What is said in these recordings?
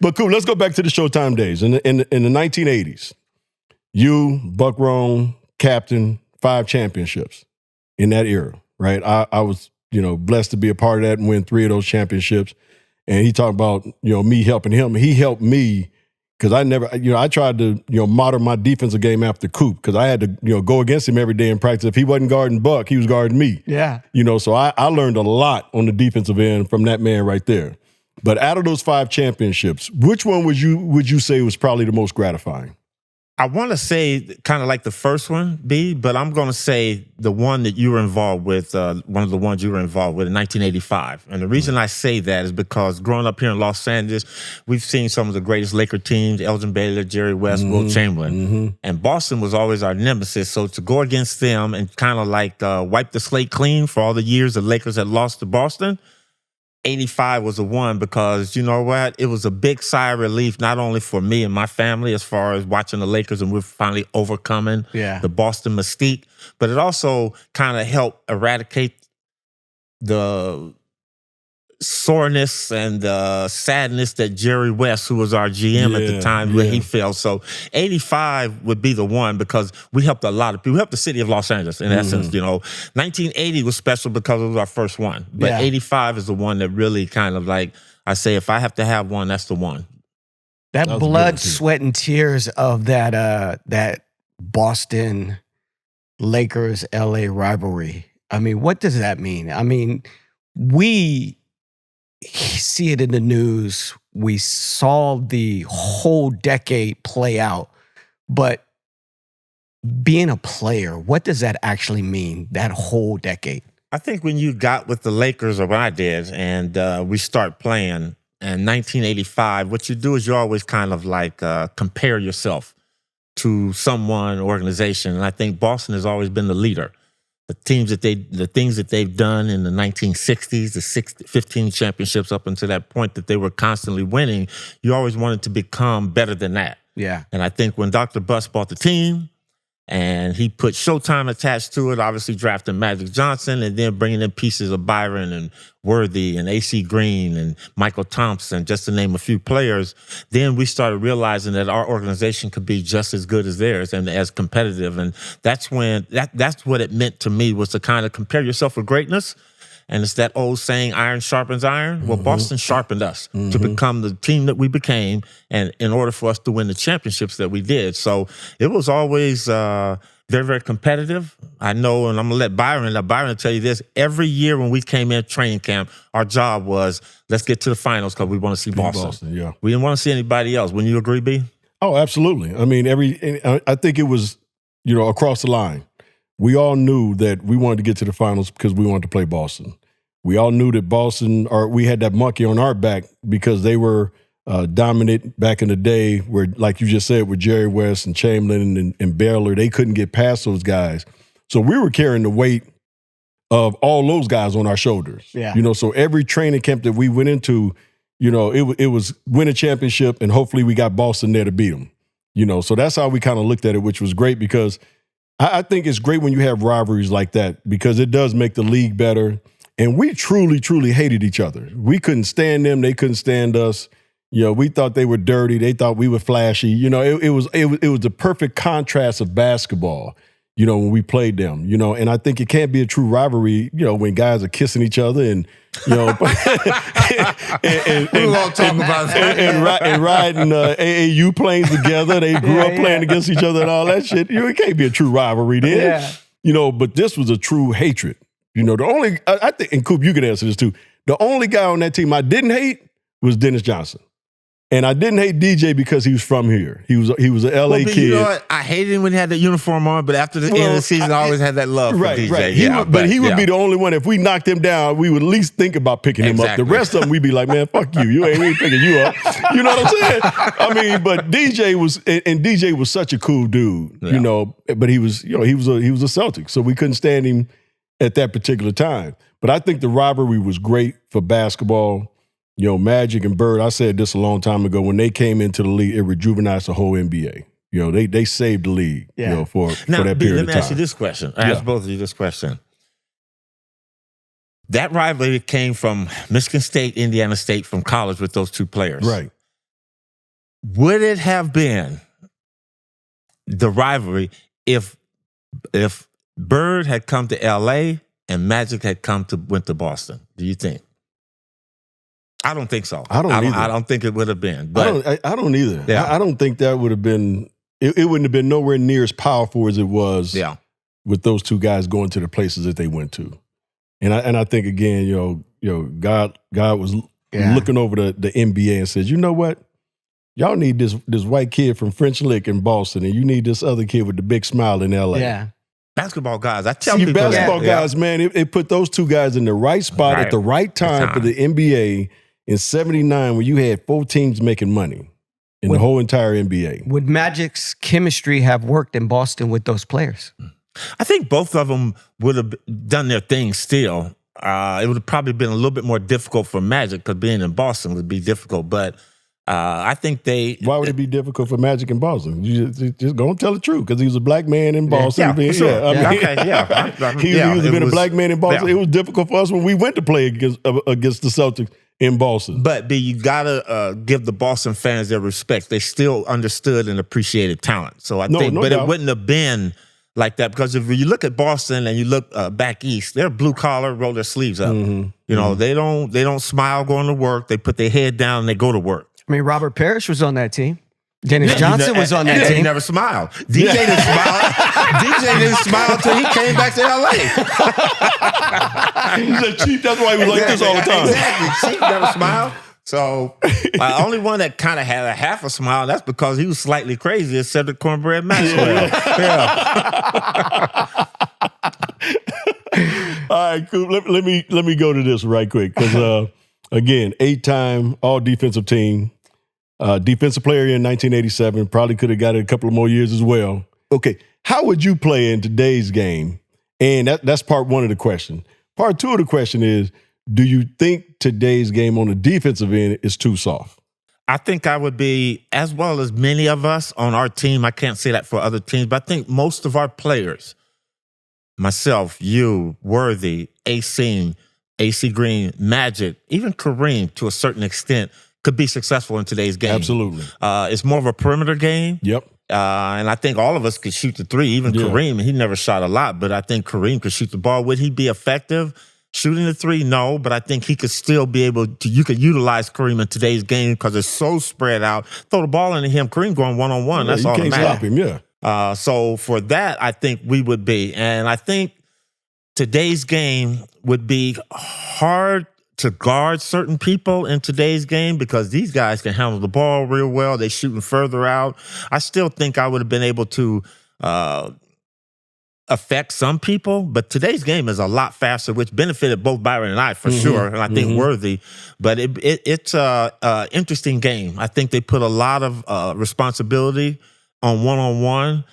But cool, let's go back to the Showtime days. In the 1980s, you, Buck Rome, captain, 5 championships in that era, right? I was, blessed to be a part of that and win 3 of those championships. And he talked about, me helping him. He helped me because I tried to, model my defensive game after Coop because I had to, go against him every day in practice. If he wasn't guarding Buck, he was guarding me. Yeah. So I learned a lot on the defensive end from that man right there. But out of those 5 championships, which one would you say was probably the most gratifying? I want to say kind of like the first one, B, but I'm going to say the one that you were involved with, one of the ones you were involved with in 1985. And the reason I say that is because growing up here in Los Angeles, we've seen some of the greatest Laker teams, Elgin Baylor, Jerry West, Wilt Chamberlain. And Boston was always our nemesis. So to go against them and kind of like wipe the slate clean for all the years the Lakers had lost to Boston, 85 was the one because, you know what, it was a big sigh of relief, not only for me and my family as far as watching the Lakers and we're finally overcoming the Boston mystique, but it also kind of helped eradicate the soreness and the sadness that Jerry West, who was our GM at the time, where he fell. So 85 would be the one because we helped a lot of people. We helped the city of Los Angeles, in essence. 1980 was special because it was our first one. But 85 is the one that really kind of like, I say, if I have to have one, that's the one. That blood, sweat, and tears of that Boston Lakers LA rivalry. I mean, what does that mean? I mean, we see it in the news. We saw the whole decade play out. But being a player, what does that actually mean, that whole decade? I think when you got with the Lakers, or when I did, and we start playing in 1985, what you do is you always kind of like compare yourself to someone, organization. And I think Boston has always been the leader. The things that they've done in the 1960s, the 15 championships up until that point that they were constantly winning, you always wanted to become better than that. Yeah. And I think when Dr. Buss bought the team and he put Showtime attached to it, obviously drafting Magic Johnson and then bringing in pieces of Byron and Worthy and AC Green and Michael Thompson, just to name a few players, then we started realizing that our organization could be just as good as theirs and as competitive. And that's when, that's what it meant to me, was to kind of compare yourself with greatness. And it's that old saying, iron sharpens iron. Well, Boston sharpened us to become the team that we became, and in order for us to win the championships that we did. So it was always very, very competitive. I know, and I'm going to let Byron tell you this. Every year when we came in training camp, our job was, let's get to the finals because we want to see Boston. We didn't want to see anybody else. Wouldn't you agree, B? Oh, absolutely. I mean, I think it was, across the line. We all knew that we wanted to get to the finals because we wanted to play Boston. We all knew that Boston, or we had that monkey on our back because they were dominant back in the day where, like you just said, with Jerry West and Chamberlain and Baylor, they couldn't get past those guys. So we were carrying the weight of all those guys on our shoulders. Yeah. So every training camp that we went into, it was win a championship and hopefully we got Boston there to beat them. So that's how we kind of looked at it, which was great because I think it's great when you have rivalries like that because it does make the league better. And we truly, truly hated each other. We couldn't stand them. They couldn't stand us. We thought they were dirty. They thought we were flashy. It was the perfect contrast of basketball, when we played them, and I think it can't be a true rivalry, when guys are kissing each other and, we won't talk about that. and riding AAU planes together. They grew up playing against each other and all that shit. It can't be a true rivalry then. But this was a true hatred. The only, I think, and Coop, you can answer this too. The only guy on that team I didn't hate was Dennis Johnson. And I didn't hate DJ because he was from here. He was an LA kid. You know what? I hated him when he had that uniform on, but after the end of the season, I always had that love for DJ. Right. He would be the only one. If we knocked him down, we would at least think about picking him up. The rest of them, we'd be like, man, fuck you. We ain't picking you up. You know what I'm saying? I mean, but DJ was such a cool dude, but he was a Celtic, so we couldn't stand him at that particular time. But I think the rivalry was great for basketball. Magic and Bird, I said this a long time ago, when they came into the league, it rejuvenized the whole NBA. They saved the league, for that period of time. Let me ask you this question. I ask both of you this question. That rivalry came from Michigan State, Indiana State, from college with those two players. Right. Would it have been the rivalry if Bird had come to LA and Magic had went to Boston? Do you think? I don't think so. I don't think it would have been. But I don't either. Yeah. I don't think that would have been. It wouldn't have been nowhere near as powerful as it was. Yeah. With those two guys going to the places that they went to, and I think again, God was looking over the NBA and says, you know what, y'all need this white kid from French Lick in Boston, and you need this other kid with the big smile in LA. Yeah. Basketball guys, I tell people basketball guys, man, it put those two guys in the right spot at the right time for the NBA in '79 when you had 4 teams making money in the whole entire NBA. Would Magic's chemistry have worked in Boston with those players? I think both of them would have done their thing still. It would have probably been a little bit more difficult for Magic because being in Boston would be difficult. But I think Why would it be difficult for Magic in Boston? You just go and tell the truth because he was a black man in Boston. Yeah, for sure. He was a black man in Boston. Yeah. It was difficult for us when we went to play against the Celtics in Boston. But you gotta give the Boston fans their respect. They still understood and appreciated talent. So I think, but it wouldn't have been like that because if you look at Boston and you look back east, they're blue collar, roll their sleeves up. Mm-hmm. They don't smile going to work. They put their head down and they go to work. I mean, Robert Parrish was on that team. Dennis Johnson was on that team. He never smiled. DJ didn't smile. DJ didn't smile until he came back to LA. He said, Chief, that's why he was like this all the time. Exactly. Chief never smiled. So the only one that kind of had a half a smile, that's because he was slightly crazy, is Cedric Cornbread Maxwell. All right, cool. Let me go to this right quick because again, 8-time All Defensive Team, Defensive Player in 1987. Probably could have got it a couple of more years as well. Okay, how would you play in today's game? And that's part one of the question. Part two of the question is, do you think today's game on the defensive end is too soft? I think I would be, as well as many of us on our team, I can't say that for other teams, but I think most of our players, myself, you, Worthy, AC Green, Magic, even Kareem to a certain extent, could be successful in today's game. Absolutely. It's more of a perimeter game. Yep. And I think all of us could shoot the three, even Kareem. He never shot a lot, but I think Kareem could shoot the ball. Would he be effective shooting the three? No, but I think he could still be able to, you could utilize Kareem in today's game because it's so spread out. Throw the ball into him, Kareem going one-on-one, that's all that matters. You can't stop him, So for that, I think we would be. And I think today's game would be hard to guard certain people in today's game because these guys can handle the ball real well. They're shooting further out. I still think I would have been able to affect some people, but today's game is a lot faster, which benefited both Byron and I for sure, and I think Worthy. But it's a interesting game. I think they put a lot of responsibility on one-on-one.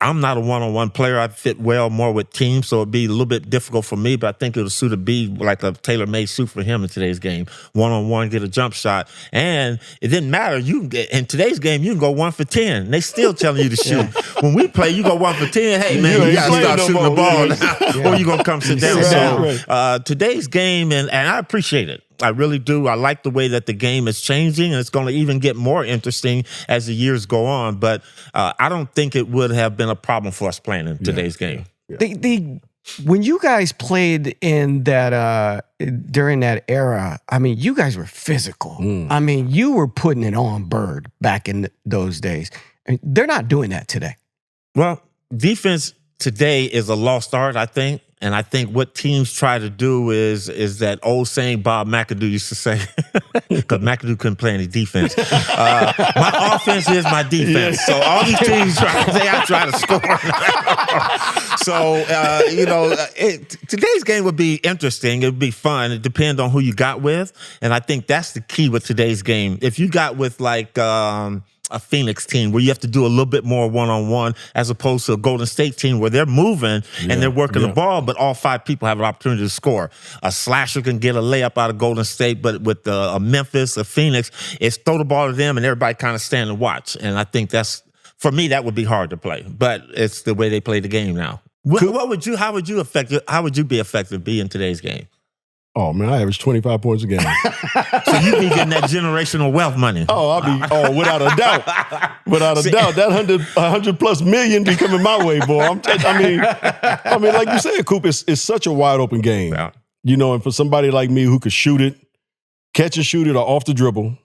I'm not a one-on-one player. I fit well more with teams, so it'd be a little bit difficult for me, but I think it would suit a be like a tailor-made suit for him in today's game. One-on-one, get a jump shot. And it didn't matter. In today's game, you can go 1 for 10. They still telling you to shoot. When we play, you go 1 for 10. Hey, man, you got to start shooting the ball now, or you're going to come sit down. So today's game, and I appreciate it. I really do. I like the way that the game is changing, and it's going to even get more interesting as the years go on. But I don't think it would have been a problem for us playing in today's game. Yeah. When you guys played in that during that era, I mean, you guys were physical. I mean, you were putting it on Bird back in those days. I mean, they're not doing that today. Well, defense today is a lost art, I think. And I think what teams try to do is that old saying Bob McAdoo used to say, because McAdoo couldn't play any defense. My offense is my defense. So all these teams I try to score. So, today's game would be interesting. It would be fun. It depends on who you got with. And I think that's the key with today's game. If you got with like a Phoenix team where you have to do a little bit more one-on-one as opposed to a Golden State team where they're moving and they're working the ball, but all 5 people have an opportunity to score. A slasher can get a layup out of Golden State, but with a Memphis, a Phoenix, it's throw the ball to them and everybody kind of stand and watch. And I think for me, that would be hard to play, but it's the way they play the game now. How would you be effective in today's game? Oh, man, I average 25 points a game. So you be getting that generational wealth money. Without a doubt. Without a doubt. That 100 plus million be coming my way, boy. I mean, like you said, Coop, it's such a wide open game. Yeah. You know, and for somebody like me who could shoot it, catch and shoot it or off the dribble,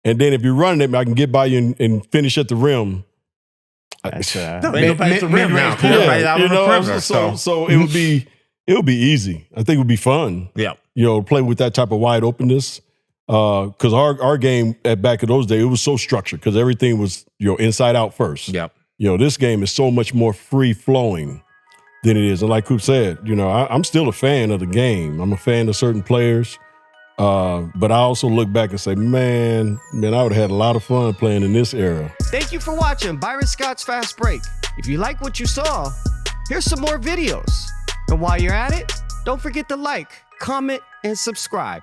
and then if you're running it, I can get by you and finish at the rim. That's ain't nobody at the rim now. Everybody out on the perimeter. So it would be easy. I think it would be fun. Yeah. You know, play with that type of wide openness. Because our game back in those days, it was so structured because everything was, inside out first. Yep. This game is so much more free flowing than it is. And like Coop said, I'm still a fan of the game. I'm a fan of certain players. But I also look back and say, man, I would have had a lot of fun playing in this era. Thank you for watching Byron Scott's Fast Break. If you like what you saw, here's some more videos. And while you're at it, don't forget to like, comment, and subscribe.